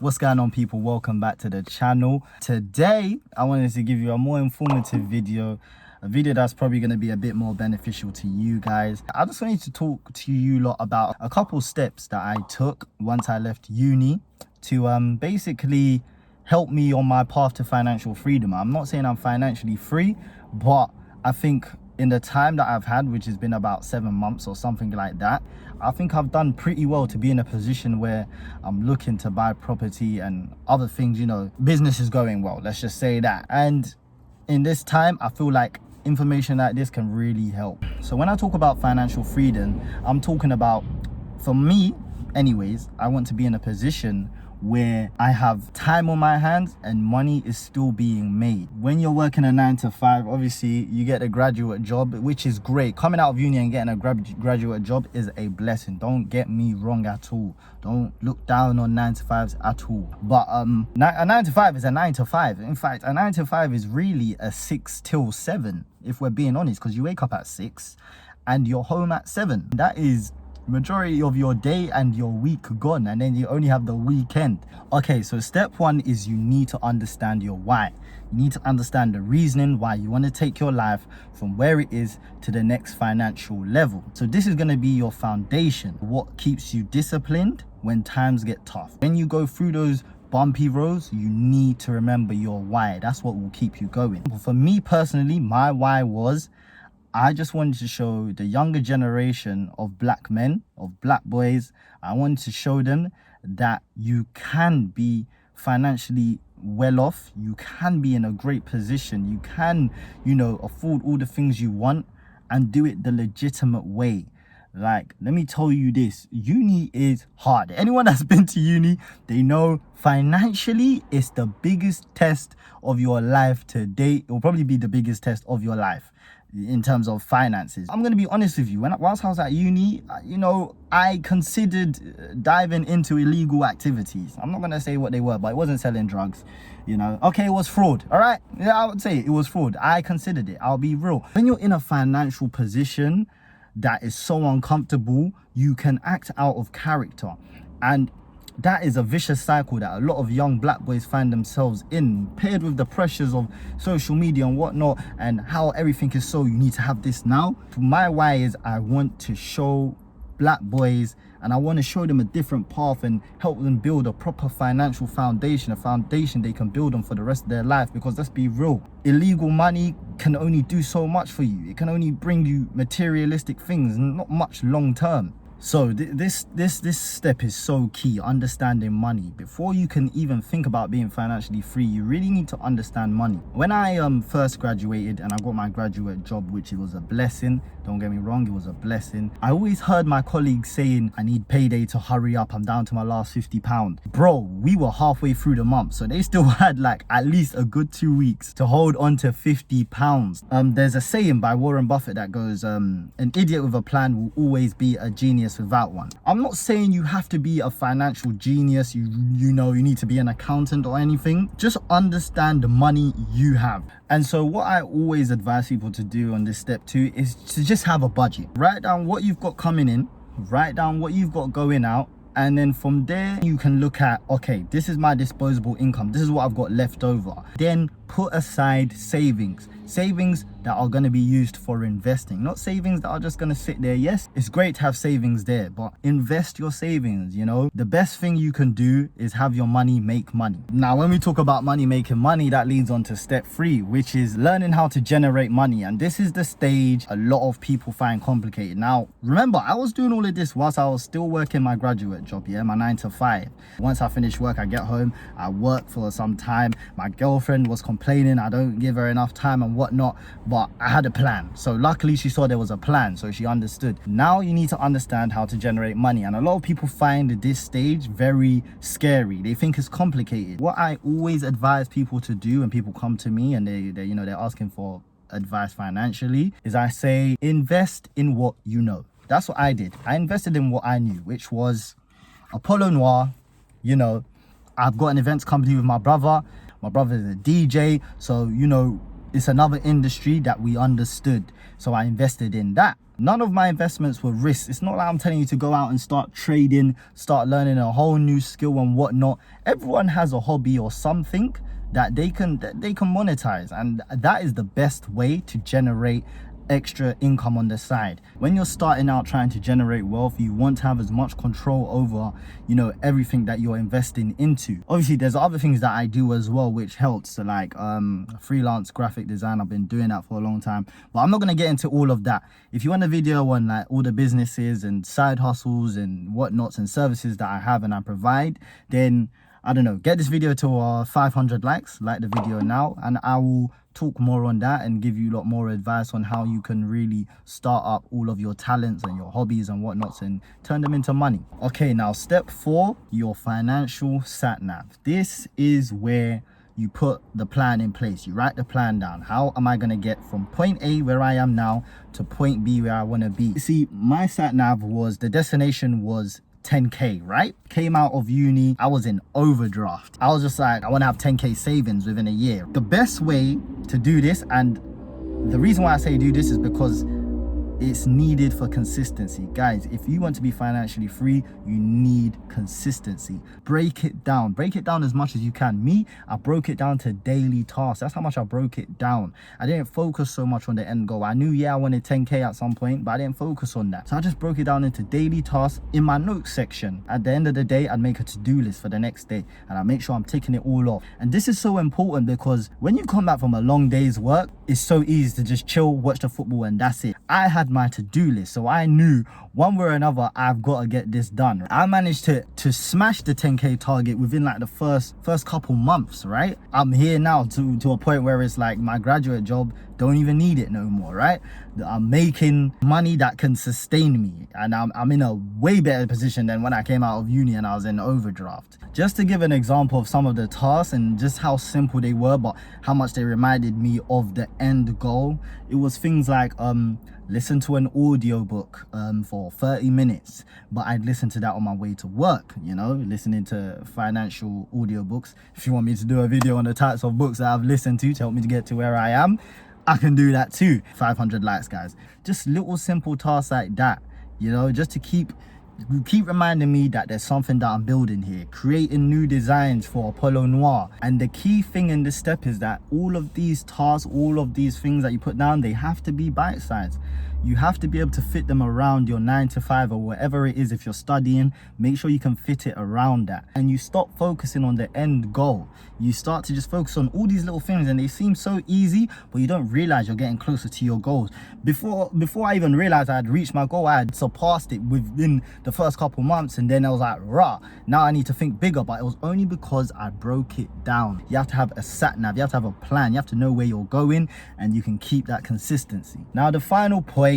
What's going on, people? Welcome back to the channel. Today I wanted to give you a more informative video, a video that's probably going to be a bit more beneficial to you guys. I just wanted to talk to you lot about a couple steps that I took once I left uni to basically help me on my path to financial freedom. I'm not saying I'm financially free, but I think in the time that I've had, which has been about 7 months or something like that, I think I've done pretty well to be in a position where I'm looking to buy property and other things. You know, business is going well, let's just say that. And in this time, I feel like information like this can really help. So when I talk about financial freedom, I'm talking about, for me anyways, I want to be in a position where I have time on my hands and money is still being made. When you're working a 9 to 5, obviously you get a graduate job, which is great. Coming out of uni and getting a graduate job is a blessing. Don't get me wrong at all. Don't look down on 9 to 5s at all. But a 9 to 5 is a 9 to 5. In fact, a 9 to 5 is really a 6 till 7, if we're being honest, because you wake up at 6 and you're home at 7. That is majority of your day and your week gone, and then you only have the weekend. Okay, so step one is you need to understand your why. You need to understand the reasoning why you want to take your life from where it is to the next financial level. So this is going to be your foundation, what keeps you disciplined when times get tough. When you go through those bumpy roads, you need to remember your why. That's what will keep you going. For me personally, my why was, I just wanted to show the younger generation of black men, of black boys, I wanted to show them that you can be financially well off, you can be in a great position, you can, you know, afford all the things you want and do it the legitimate way. Like, let me tell you this, uni is hard. Anyone that's been to uni, they know financially it's the biggest test of your life to date. It will probably be the biggest test of your life in terms of finances. I'm gonna be honest with you, whilst I was at uni, you know, I considered diving into illegal activities. I'm not gonna say what they were, but it wasn't selling drugs, you know. Okay, it was fraud, all right? Yeah, I would say it was fraud. I considered it, I'll be real. When you're in a financial position that is so uncomfortable, you can act out of character, and that is a vicious cycle that a lot of young black boys find themselves in, paired with the pressures of social media and whatnot, and how everything is so, you need to have this now. My why is I want to show black boys, and I want to show them a different path and help them build a proper financial foundation, a foundation they can build on for the rest of their life. Because let's be real, illegal money can only do so much for you. It can only bring you materialistic things, not much long term. So this step is so key, understanding money. Before you can even think about being financially free, you really need to understand money. When I first graduated and I got my graduate job, which it was a blessing, don't get me wrong, it was a blessing. I always heard my colleagues saying, I need payday to hurry up, I'm down to my last £50. Bro, we were halfway through the month, so they still had like at least a good 2 weeks to hold on to £50. There's a saying by Warren Buffett that goes, an idiot with a plan will always be a genius without one. I'm not saying you have to be a financial genius, you know, you need to be an accountant or anything. Just understand the money you have. And so what I always advise people to do on this step 2 is to just have a budget. Write down what you've got coming in, write down what you've got going out, and then from there you can look at, okay, this is my disposable income, this is what I've got left over. Then put aside savings that are going to be used for investing, not savings that are just going to sit there. Yes, it's great to have savings there, but invest your savings. You know, the best thing you can do is have your money make money. Now when we talk about money making money, that leads on to step 3, which is learning how to generate money. And this is the stage a lot of people find complicated. Now remember, I was doing all of this whilst I was still working my graduate job, yeah, my 9 to 5. Once I finish work, I get home, I work for some time. My girlfriend was complaining I don't give her enough time and whatnot, but I had a plan. So luckily she saw there was a plan, so she understood. Now you need to understand how to generate money, and a lot of people find this stage very scary. They think it's complicated. What I always advise people to do when people come to me and they you know, they're asking for advice financially, is I say invest in what you know. That's what I did. I invested in what I knew, which was Apollo Noir. You know, I've got an events company with my brother. My brother is a DJ, so you know, it's another industry that we understood. So I invested in that. None of my investments were risks. It's not like I'm telling you to go out and start trading, start learning a whole new skill and whatnot. Everyone has a hobby or something that they can monetize, and that is the best way to generate extra income on the side. When you're starting out trying to generate wealth, you want to have as much control over, you know, everything that you're investing into. Obviously there's other things that I do as well which helps, so like freelance graphic design. I've been doing that for a long time, but I'm not going to get into all of that. If you want a video on like all the businesses and side hustles and whatnots and services that I have and I provide, then I don't know, get this video to 500 likes, like the video now, and I will talk more on that and give you a lot more advice on how you can really start up all of your talents and your hobbies and whatnots and turn them into money. Okay, now step 4, your financial sat nav. This is where you put the plan in place. You write the plan down. How am I going to get from point A, where I am now, to point B, where I want to be? See, my sat nav was, the destination was 10k, right? Came out of uni, I was in overdraft. I was just like, I want to have 10k savings within a year. The best way to do this, and the reason why I say do this is because it's needed for consistency. Guys, if you want to be financially free, you need consistency. Break it down as much as you can. Me, I broke it down to daily tasks. That's how much I broke it down. I didn't focus so much on the end goal. I knew, yeah, I wanted 10k at some point, but I didn't focus on that. So I just broke it down into daily tasks in my notes section. At the end of the day, I'd make a to-do list for the next day, and I make sure I'm ticking it all off. And this is so important because when you come back from a long day's work, it's so easy to just chill, watch the football, and that's it. I had my to-do list, so I knew one way or another I've got to get this done. I managed to smash the 10k target within like the first couple months, right? I'm here now to a point where it's like my graduate job don't even need it no more, right? I'm making money that can sustain me, and I'm in a way better position than when I came out of uni and I was in overdraft. Just to give an example of some of the tasks and just how simple they were, but how much they reminded me of the end goal. It was things like listen to an audiobook for 30 minutes, but I'd listen to that on my way to work, you know, listening to financial audiobooks. If you want me to do a video on the types of books that I've listened to help me to get to where I am, I can do that too. 500 likes, guys. Just little simple tasks like that, you know, just to keep reminding me that there's something that I'm building here, creating new designs for Apollo Noir. And the key thing in this step is that all of these tasks, all of these things that you put down, they have to be bite-sized. You have to be able to fit them around your 9 to 5 or whatever it is. If you're studying, make sure you can fit it around that. And you stop focusing on the end goal. You start to just focus on all these little things, and they seem so easy, but you don't realize you're getting closer to your goals. Before I even realized I had reached my goal, I had surpassed it within the first couple months, and then I was like, rah, now I need to think bigger. But it was only because I broke it down. You have to have a sat nav, you have to have a plan, you have to know where you're going, and you can keep that consistency. Now the final point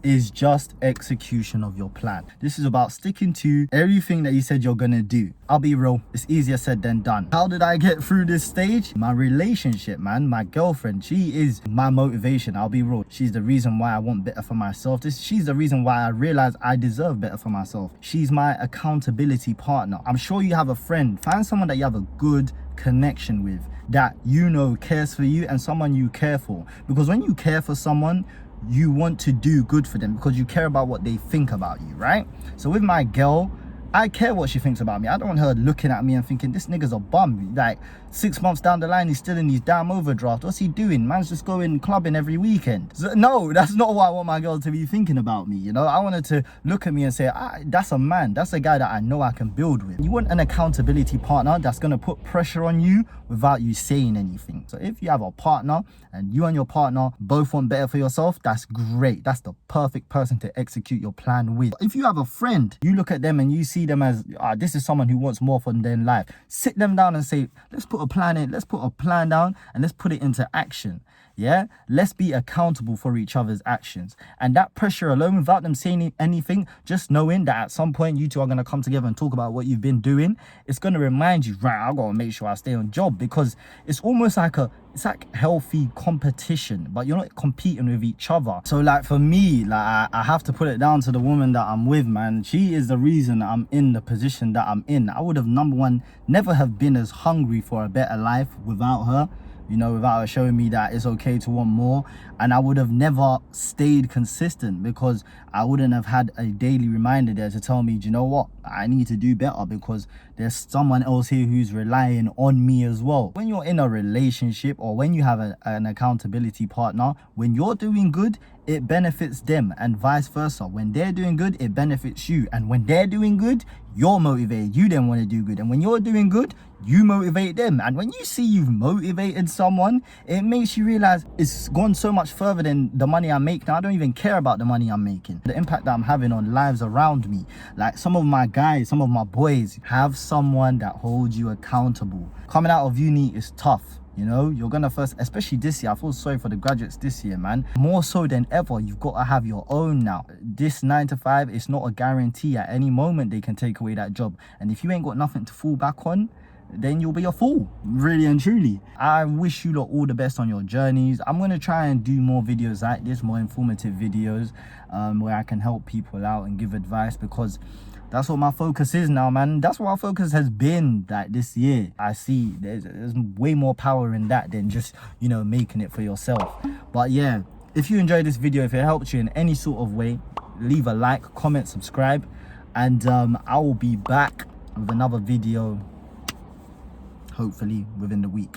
is just execution of your plan. This is about sticking to everything that you said you're gonna do. I'll be real, it's easier said than done. How did I get through this stage? My relationship, man, my girlfriend, she is my motivation. I'll be real, she's the reason why I want better for myself. She's the reason why I realize I deserve better for myself. She's my accountability partner. I'm sure you have a friend. Find someone that you have a good connection with, that you know cares for you, and someone you care for. Because when you care for someone, you want to do good for them because you care about what they think about you, right? So with my girl, I care what she thinks about me. I don't want her looking at me and thinking, this nigga's a bum. Like 6 months down the line, he's still in his damn overdraft. What's he doing? Man's just going clubbing every weekend. So, no, that's not what I want my girl to be thinking about me, you know? I want her to look at me and say, that's a man. That's a guy that I know I can build with. You want an accountability partner that's going to put pressure on you without you saying anything. So if you have a partner and you and your partner both want better for yourself, that's great. That's the perfect person to execute your plan with. If you have a friend, you look at them and you see them as, this is someone who wants more from their life. Sit them down and say, let's put a plan in, let's put a plan down and let's put it into action. Yeah, let's be accountable for each other's actions. And that pressure alone, without them saying anything, just knowing that at some point you two are going to come together and talk about what you've been doing, it's going to remind you, right, I got to make sure I stay on job. Because it's almost like it's like healthy competition, but you're not competing with each other. So like for me, like I have to put it down to the woman that I'm with, man. She is the reason I'm in the position that I'm in. I would have, number one, never have been as hungry for a better life without her. you know, without her showing me that it's okay to want more. And I would have never stayed consistent, because I wouldn't have had a daily reminder there to tell me, do you know what, I need to do better, because there's someone else here who's relying on me as well. When you're in a relationship, or when you have an accountability partner, when you're doing good, it benefits them, and vice versa. When they're doing good, it benefits you, and when they're doing good, you're motivated, you then want to do good, and when you're doing good, you motivate them. And when you see you've motivated someone, it makes you realize it's gone so much further than the money I make now. I don't even care about the money I'm making, the impact that I'm having on lives around me. Like, some of my guys, some of my boys have someone that holds you accountable. Coming out of uni is tough. You know, you're gonna first, especially this year, I feel sorry for the graduates this year, man. More so than ever, you've got to have your own now. This 9 to 5 is not a guarantee. At any moment they can take away that job, and if you ain't got nothing to fall back on, then you'll be a fool, really and truly. I wish you lot all the best on your journeys. I'm gonna try and do more videos like this, more informative videos, where I can help people out and give advice, because that's what my focus is now, man. That's what our focus has been, like, this year. I see there's way more power in that than just, you know, making it for yourself. But yeah, if you enjoyed this video, if it helped you in any sort of way, leave a like, comment, subscribe, and I will be back with another video hopefully within the week.